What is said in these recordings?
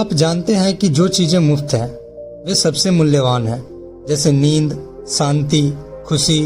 आप जानते हैं कि जो चीज़ें मुफ्त हैं वे सबसे मूल्यवान हैं, जैसे नींद, शांति, खुशी,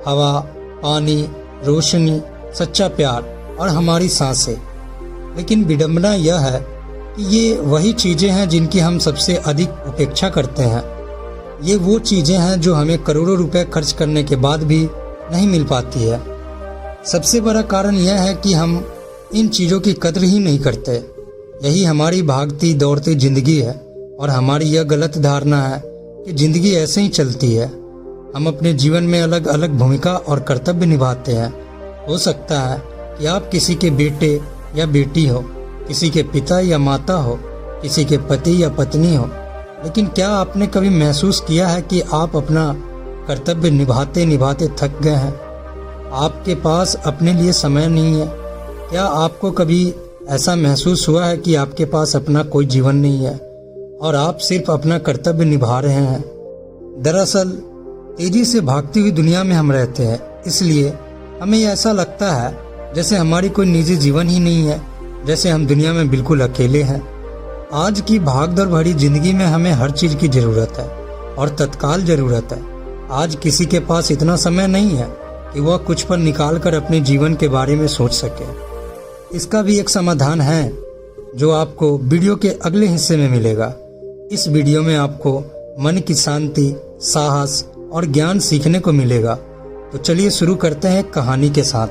हवा, पानी, रोशनी, सच्चा प्यार और हमारी सांसें। लेकिन विडंबना यह है कि ये वही चीज़ें हैं जिनकी हम सबसे अधिक उपेक्षा करते हैं। ये वो चीज़ें हैं जो हमें करोड़ों रुपए खर्च करने के बाद भी नहीं मिल पाती है। सबसे बड़ा कारण यह है कि हम इन चीज़ों की कद्र ही नहीं करते। यही हमारी भागती दौड़ती जिंदगी है और हमारी यह गलत धारणा है कि जिंदगी ऐसे ही चलती है। हम अपने जीवन में अलग अलग भूमिका और कर्तव्य निभाते हैं। हो सकता है कि आप किसी के बेटे या बेटी हो, किसी के पिता या माता हो, किसी के पति या पत्नी हो, लेकिन क्या आपने कभी महसूस किया है कि आप अपना कर्तव्य निभाते निभाते थक गए हैं? आपके पास अपने लिए समय नहीं है। क्या आपको कभी ऐसा महसूस हुआ है कि आपके पास अपना कोई जीवन नहीं है और आप सिर्फ अपना कर्तव्य निभा रहे हैं? दरअसल तेजी से भागती हुई दुनिया में हम रहते हैं, इसलिए हमें ऐसा लगता है जैसे हमारी कोई निजी जीवन ही नहीं है, जैसे हम दुनिया में बिल्कुल अकेले हैं। आज की भागदौड़ भरी जिंदगी में हमें हर चीज की जरूरत है और तत्काल जरूरत है। आज किसी के पास इतना समय नहीं है कि वह कुछ पल निकाल कर अपने जीवन के बारे में सोच सके। इसका भी एक समाधान है जो आपको वीडियो के अगले हिस्से में मिलेगा। इस वीडियो में आपको मन की शांति, साहस और ज्ञान सीखने को मिलेगा। तो चलिए शुरू करते हैं कहानी के साथ।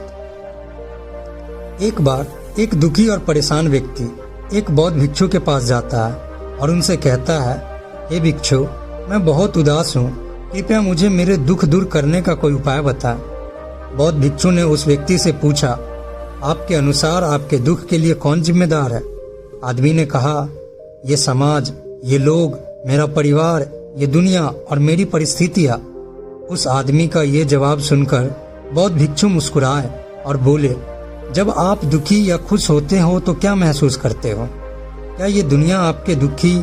एक बार एक दुखी और परेशान व्यक्ति एक बौद्ध भिक्षु के पास जाता है और उनसे कहता है, हे भिक्षु, मैं बहुत उदास हूँ, कृपया मुझे मेरे दुख दूर करने का कोई उपाय बताएं। बौद्ध भिक्षु ने उस व्यक्ति से पूछा, आपके अनुसार आपके दुख के लिए कौन जिम्मेदार है? आदमी ने कहा, ये समाज, ये लोग, मेरा परिवार, ये दुनिया और मेरी परिस्थितियाँ। उस आदमी का ये जवाब सुनकर बौद्ध भिक्षु मुस्कुराए और बोले, जब आप दुखी या खुश होते हो तो क्या महसूस करते हो? क्या ये दुनिया आपके दुखी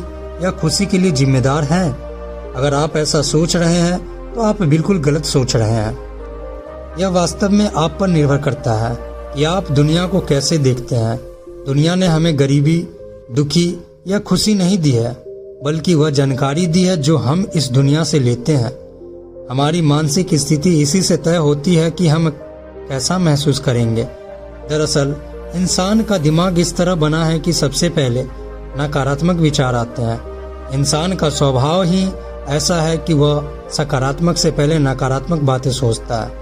या खुशी के लिए जिम्मेदार है? अगर आप ऐसा सोच रहे हैं तो आप बिल्कुल गलत सोच रहे हैं। यह वास्तव में आप पर निर्भर करता है कि आप दुनिया को कैसे देखते हैं। दुनिया ने हमें गरीबी, दुखी या खुशी नहीं दी है, बल्कि वह जानकारी दी है जो हम इस दुनिया से लेते हैं। हमारी मानसिक स्थिति इसी से तय होती है कि हम कैसा महसूस करेंगे। दरअसल इंसान का दिमाग इस तरह बना है कि सबसे पहले नकारात्मक विचार आते हैं। इंसान का स्वभाव ही ऐसा है कि वह सकारात्मक से पहले नकारात्मक बातें सोचता है।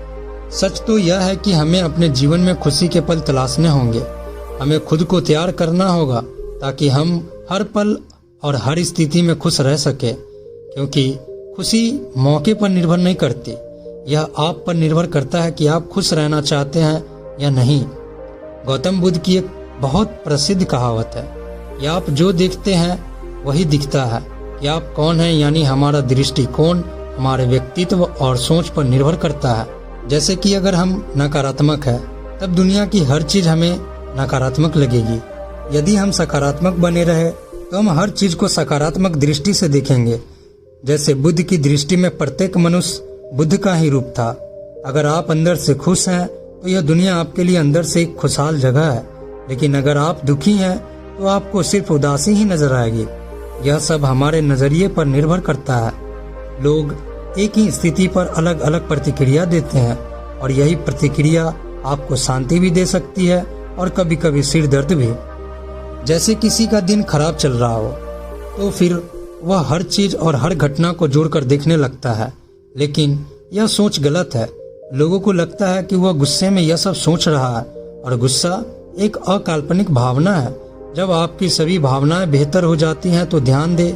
सच तो यह है कि हमें अपने जीवन में खुशी के पल तलाशने होंगे। हमें खुद को तैयार करना होगा ताकि हम हर पल और हर स्थिति में खुश रह सके, क्योंकि खुशी मौके पर निर्भर नहीं करती, यह आप पर निर्भर करता है कि आप खुश रहना चाहते हैं या नहीं। गौतम बुद्ध की एक बहुत प्रसिद्ध कहावत है कि आप जो देखते हैं वही दिखता है। कि आप कौन हैं, यानी हमारा दृष्टिकोण हमारे व्यक्तित्व और सोच पर निर्भर करता है। जैसे कि अगर हम नकारात्मक है तब दुनिया की हर चीज हमें नकारात्मक लगेगी। यदि हम सकारात्मक बने रहे तो हम हर चीज को सकारात्मक दृष्टि से देखेंगे। जैसे बुद्ध की दृष्टि में प्रत्येक मनुष्य बुद्ध का ही रूप था। अगर आप अंदर से खुश हैं तो यह दुनिया आपके लिए अंदर से एक खुशहाल जगह है, लेकिन अगर आप दुखी हैं तो आपको सिर्फ उदासी ही नजर आएगी। यह सब हमारे नजरिए पर निर्भर करता है। लोग एक ही स्थिति पर अलग अलग प्रतिक्रिया देते हैं और यही प्रतिक्रिया आपको शांति भी दे सकती है और कभी कभी सिर दर्द भी। जैसे किसी का दिन खराब चल रहा हो तो फिर वह हर चीज और हर घटना को जोड़कर देखने लगता है, लेकिन यह सोच गलत है। लोगों को लगता है कि वह गुस्से में यह सब सोच रहा है, और गुस्सा एक अकाल्पनिक भावना है। जब आपकी सभी भावनाएं बेहतर हो जाती हैं तो ध्यान दें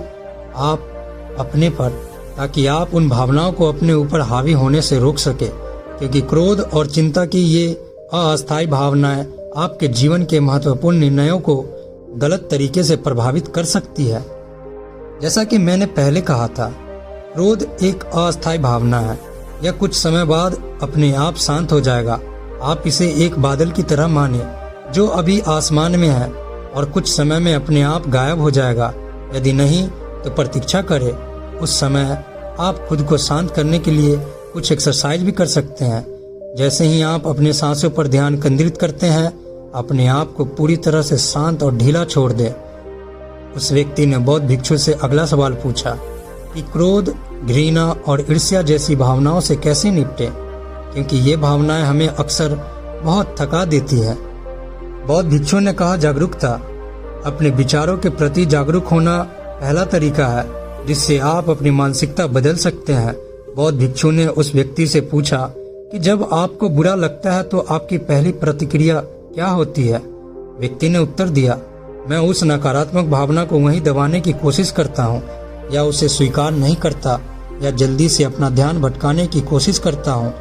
आप अपने पर, ताकि आप उन भावनाओं को अपने ऊपर हावी होने से रोक सके, क्योंकि क्रोध और चिंता की ये अस्थायी भावनाएं आपके जीवन के महत्वपूर्ण निर्णयों को गलत तरीके से प्रभावित कर सकती है। जैसा कि मैंने पहले कहा था, क्रोध एक अस्थायी भावना है। यह कुछ समय बाद अपने आप शांत हो जाएगा। आप इसे एक बादल की तरह माने जो अभी आसमान में है और कुछ समय में अपने आप गायब हो जाएगा। यदि नहीं तो प्रतीक्षा करें। उस समय आप खुद को शांत करने के लिए कुछ एक्सरसाइज भी कर सकते हैं। जैसे ही आप अपने सांसों पर ध्यान केंद्रित करते हैं, अपने आप को पूरी तरह से शांत और ढीला छोड़ दें। उस व्यक्ति ने बौद्ध भिक्षु से अगला सवाल पूछा कि क्रोध, घृणा और ईर्ष्या जैसी भावनाओं से कैसे निपटे, क्योंकि ये भावनाएं हमें अक्सर बहुत थका देती है। बौद्ध भिक्षु ने कहा, जागरूकता। अपने विचारों के प्रति जागरूक होना पहला तरीका है जिससे आप अपनी मानसिकता बदल सकते हैं। बौद्ध भिक्षु ने उस व्यक्ति से पूछा कि जब आपको बुरा लगता है तो आपकी पहली प्रतिक्रिया क्या होती है। व्यक्ति ने उत्तर दिया, मैं उस नकारात्मक भावना को वहीं दबाने की कोशिश करता हूँ, या उसे स्वीकार नहीं करता, या जल्दी से अपना ध्यान भटकाने की कोशिश करता हूँ।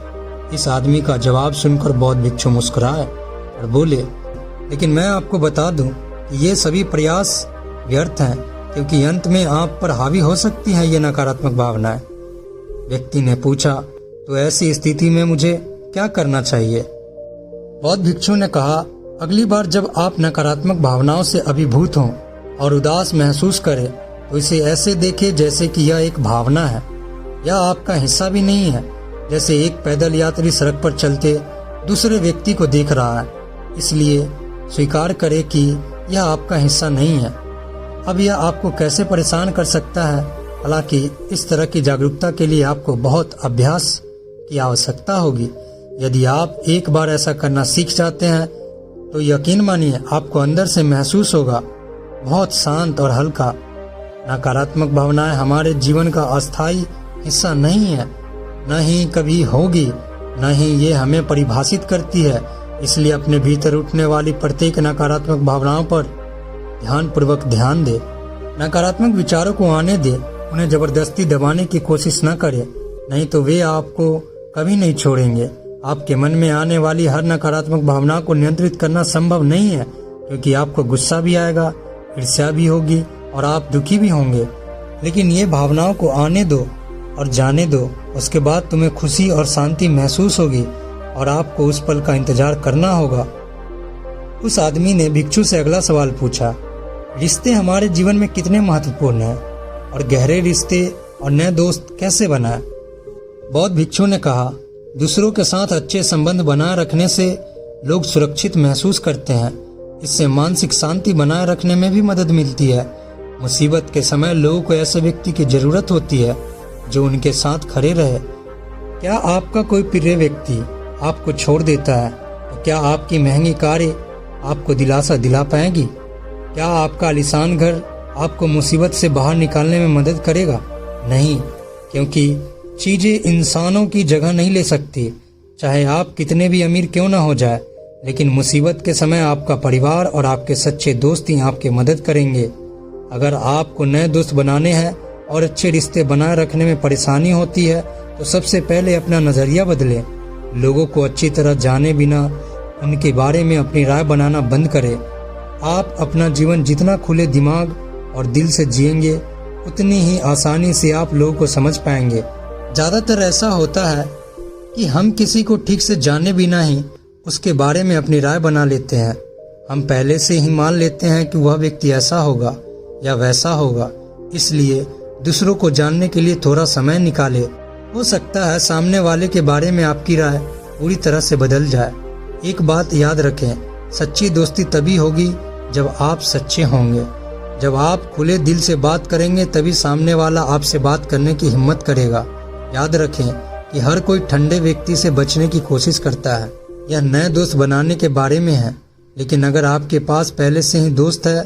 इस आदमी का जवाब सुनकर बौद्ध भिक्षु मुस्कुराए और बोले, लेकिन मैं आपको बता दूं कि ये सभी प्रयास व्यर्थ हैं, क्योंकि अंत में आप पर हावी हो सकती हैं ये नकारात्मक भावनाएं। व्यक्ति ने पूछा, तो ऐसी स्थिति में मुझे क्या करना चाहिए? बौद्ध भिक्षु ने कहा, अगली बार जब आप नकारात्मक भावनाओं से अभिभूत हों और उदास महसूस करें तो इसे ऐसे देखें जैसे कि यह एक भावना है, यह आपका हिस्सा भी नहीं है। जैसे एक पैदल यात्री सड़क पर चलते दूसरे व्यक्ति को देख रहा है, इसलिए स्वीकार करें कि यह आपका हिस्सा नहीं है। अब यह आपको कैसे परेशान कर सकता है? हालांकि इस तरह की जागरूकता के लिए आपको बहुत अभ्यास की आवश्यकता होगी। यदि आप एक बार ऐसा करना सीख जाते हैं तो यकीन मानिए आपको अंदर से महसूस होगा बहुत शांत और हल्का। नकारात्मक भावनाएं हमारे जीवन का अस्थायी हिस्सा नहीं है, न ही कभी होगी, न ही ये हमें परिभाषित करती है। इसलिए अपने भीतर उठने वाली प्रत्येक नकारात्मक भावनाओं पर ध्यानपूर्वक ध्यान दे। नकारात्मक विचारों को आने दे, उन्हें जबरदस्ती दबाने की कोशिश न करे, नहीं तो वे आपको कभी नहीं छोड़ेंगे। आपके मन में आने वाली हर नकारात्मक भावना को नियंत्रित करना संभव नहीं है, क्योंकि आपको गुस्सा भी आएगा, ईर्ष्या भी होगी और आप दुखी भी होंगे। लेकिन ये भावनाओं को आने दो और जाने दो। उसके बाद तुम्हें खुशी और शांति महसूस होगी और आपको उस पल का इंतजार करना होगा। उस आदमी ने भिक्षु से अगला सवाल पूछा, रिश्ते हमारे जीवन में कितने महत्वपूर्ण हैं और गहरे रिश्ते और नए दोस्त कैसे बनाएं? बौद्ध भिक्षु ने कहा, दूसरों के साथ अच्छे संबंध बनाए रखने से लोग सुरक्षित महसूस करते हैं। इससे मानसिक शांति बनाए रखने में भी मदद मिलती है। मुसीबत के समय लोगों को ऐसे व्यक्ति की जरूरत होती है जो उनके साथ खड़े रहे। क्या आपका कोई प्रिय व्यक्ति आपको छोड़ देता है तो क्या आपकी महंगी कारें आपको दिलासा दिला पाएगी? क्या आपका आलीशान घर आपको मुसीबत से बाहर निकालने में मदद करेगा? नहीं, क्योंकि चीजें इंसानों की जगह नहीं ले सकती। चाहे आप कितने भी अमीर क्यों ना हो जाए, लेकिन मुसीबत के समय आपका परिवार और आपके सच्चे दोस्त ही आपकी मदद करेंगे। अगर आपको नए दोस्त बनाने हैं और अच्छे रिश्ते बनाए रखने में परेशानी होती है तो सबसे पहले अपना नजरिया बदलें। लोगों को अच्छी तरह जाने बिना उनके बारे में अपनी राय बनाना बंद करें। आप अपना जीवन जितना खुले दिमाग और दिल से जिएंगे उतनी ही आसानी से आप लोगों को समझ पाएंगे। ज़्यादातर ऐसा होता है कि हम किसी को ठीक से जाने बिना ही उसके बारे में अपनी राय बना लेते हैं। हम पहले से ही मान लेते हैं कि वह व्यक्ति ऐसा होगा या वैसा होगा, इसलिए दूसरों को जानने के लिए थोड़ा समय निकाले। हो सकता है सामने वाले के बारे में आपकी राय पूरी तरह से बदल जाए। एक बात याद रखें, सच्ची दोस्ती तभी होगी जब आप सच्चे होंगे। जब आप खुले दिल से बात करेंगे तभी सामने वाला आपसे बात करने की हिम्मत करेगा। याद रखें कि हर कोई ठंडे व्यक्ति से बचने की कोशिश करता है। यह नए दोस्त बनाने के बारे में है, लेकिन अगर आपके पास पहले से ही दोस्त है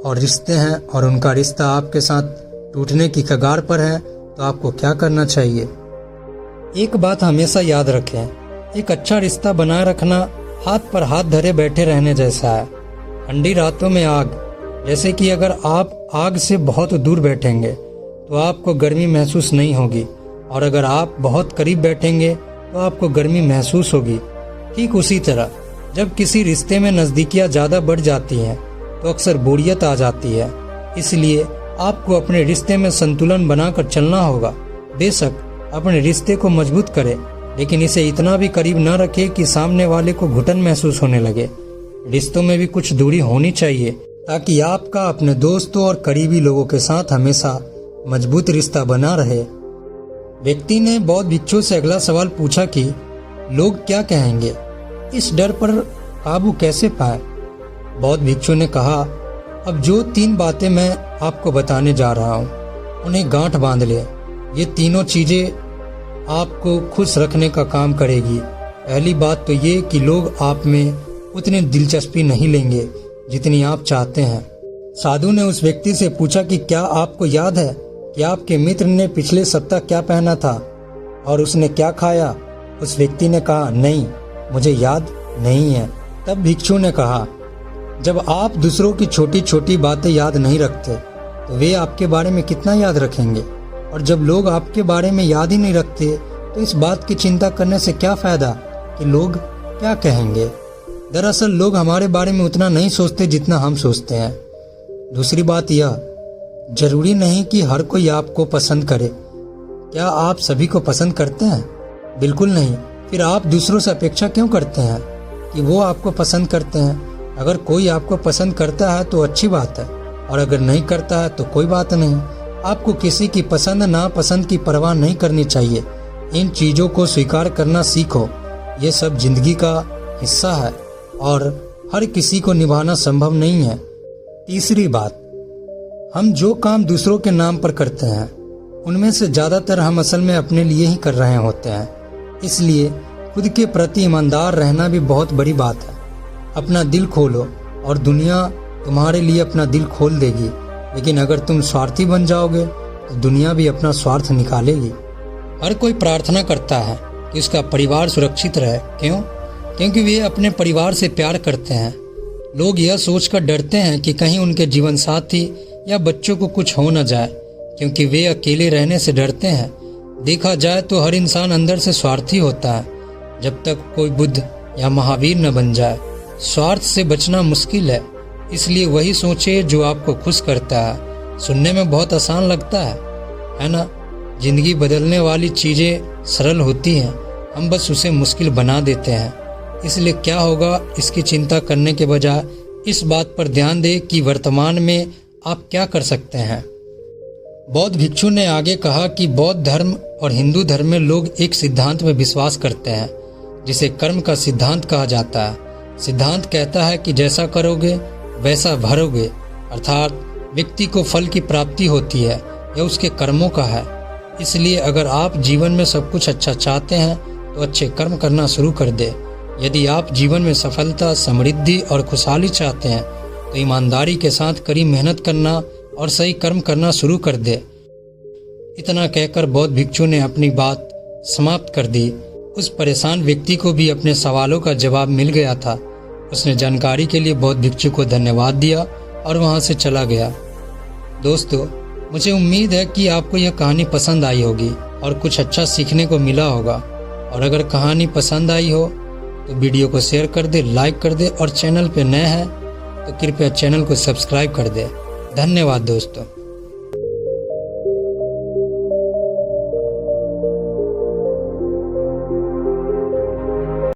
और रिश्ते हैं और उनका रिश्ता आपके साथ टूटने की कगार पर है तो आपको क्या करना चाहिए? एक बात हमेशा याद रखें, एक अच्छा रिश्ता बनाए रखना हाथ पर हाथ धरे बैठे रहने जैसा है। ठंडी रातों में आग, जैसे कि अगर आप आग से बहुत दूर बैठेंगे तो आपको गर्मी महसूस नहीं होगी, और अगर आप बहुत करीब बैठेंगे तो आपको गर्मी महसूस होगी। ठीक उसी तरह जब किसी रिश्ते में नज़दीकियाँ ज़्यादा बढ़ जाती हैं तो अक्सर बोरियत आ जाती है। इसलिए आपको अपने रिश्ते में संतुलन बनाकर चलना होगा। बेशक अपने रिश्ते को मजबूत करें, लेकिन इसे इतना भी करीब न रखें कि सामने वाले को घुटन महसूस होने लगे। रिश्तों में भी कुछ दूरी होनी चाहिए ताकि आपका अपने दोस्तों और करीबी लोगों के साथ हमेशा मजबूत रिश्ता बना रहे। व्यक्ति ने बौद्ध भिक्षु से अगला सवाल पूछा कि लोग क्या कहेंगे, इस डर पर काबू कैसे पाए? बौद्ध भिक्षु ने कहा, अब जो 3 बातें मैं आपको बताने जा रहा हूँ उन्हें गांठ बांध ले। ये तीनों चीजें आपको खुश रखने का काम करेगी। पहली बात तो ये कि लोग आप में उतनी दिलचस्पी नहीं लेंगे जितनी आप चाहते हैं। साधु ने उस व्यक्ति से पूछा कि क्या आपको याद है कि आपके मित्र ने पिछले सप्ताह क्या पहना था और उसने क्या खाया? उस व्यक्ति ने कहा, नहीं, मुझे याद नहीं है। तब भिक्षु ने कहा, जब आप दूसरों की छोटी छोटी बातें याद नहीं रखते तो वे आपके बारे में कितना याद रखेंगे? और जब लोग आपके बारे में याद ही नहीं रखते तो इस बात की चिंता करने से क्या फायदा कि लोग क्या कहेंगे? दरअसल लोग हमारे बारे में उतना नहीं सोचते जितना हम सोचते हैं। दूसरी बात यह, जरूरी नहीं कि हर कोई आपको पसंद करे। क्या आप सभी को पसंद करते हैं? बिल्कुल नहीं। फिर आप दूसरों से अपेक्षा क्यों करते हैं कि वो आपको पसंद करते हैं? अगर कोई आपको पसंद करता है तो अच्छी बात है, और अगर नहीं करता है तो कोई बात नहीं। आपको किसी की पसंद नापसंद की परवाह नहीं करनी चाहिए। इन चीज़ों को स्वीकार करना सीखो। ये सब जिंदगी का हिस्सा है और हर किसी को निभाना संभव नहीं है। तीसरी बात, हम जो काम दूसरों के नाम पर करते हैं उनमें से ज़्यादातर हम असल में अपने लिए ही कर रहे होते हैं। इसलिए खुद के प्रति ईमानदार रहना भी बहुत बड़ी बात है। अपना दिल खोलो और दुनिया तुम्हारे लिए अपना दिल खोल देगी। लेकिन अगर तुम स्वार्थी बन जाओगे तो दुनिया भी अपना स्वार्थ निकालेगी। हर कोई प्रार्थना करता है कि उसका परिवार सुरक्षित रहे। क्यों? क्योंकि वे अपने परिवार से प्यार करते हैं। लोग यह सोचकर डरते हैं कि कहीं उनके जीवन साथी या बच्चों को कुछ हो न जाए, क्योंकि वे अकेले रहने से डरते हैं। देखा जाए तो हर इंसान अंदर से स्वार्थी होता है, जब तक कोई बुद्ध या महावीर न बन जाए। स्वार्थ से बचना मुश्किल है, इसलिए वही सोचे जो आपको खुश करता है। सुनने में बहुत आसान लगता है ना? जिंदगी बदलने वाली चीजें सरल होती हैं, हम बस उसे मुश्किल बना देते हैं। इसलिए क्या होगा इसकी चिंता करने के बजाय इस बात पर ध्यान दें कि वर्तमान में आप क्या कर सकते हैं। बौद्ध भिक्षु ने आगे कहा कि बौद्ध धर्म और हिंदू धर्म में लोग एक सिद्धांत में विश्वास करते हैं जिसे कर्म का सिद्धांत कहा जाता है। सिद्धांत कहता है कि जैसा करोगे वैसा भरोगे, अर्थात व्यक्ति को फल की प्राप्ति होती है, यह उसके कर्मों का है। इसलिए अगर आप जीवन में सब कुछ अच्छा चाहते हैं तो अच्छे कर्म करना शुरू कर दे। यदि आप जीवन में सफलता, समृद्धि और खुशहाली चाहते हैं तो ईमानदारी के साथ कड़ी मेहनत करना और सही कर्म करना शुरू कर दे। इतना कहकर बौद्ध भिक्षु ने अपनी बात समाप्त कर दी। उस परेशान व्यक्ति को भी अपने सवालों का जवाब मिल गया था। उसने जानकारी के लिए बौद्ध भिक्षु को धन्यवाद दिया और वहां से चला गया। दोस्तों, मुझे उम्मीद है कि आपको यह कहानी पसंद आई होगी और कुछ अच्छा सीखने को मिला होगा। और अगर कहानी पसंद आई हो तो वीडियो को शेयर कर दे, लाइक कर दे, और चैनल पे नए हैं तो कृपया चैनल को सब्सक्राइब कर दे। धन्यवाद दोस्तों।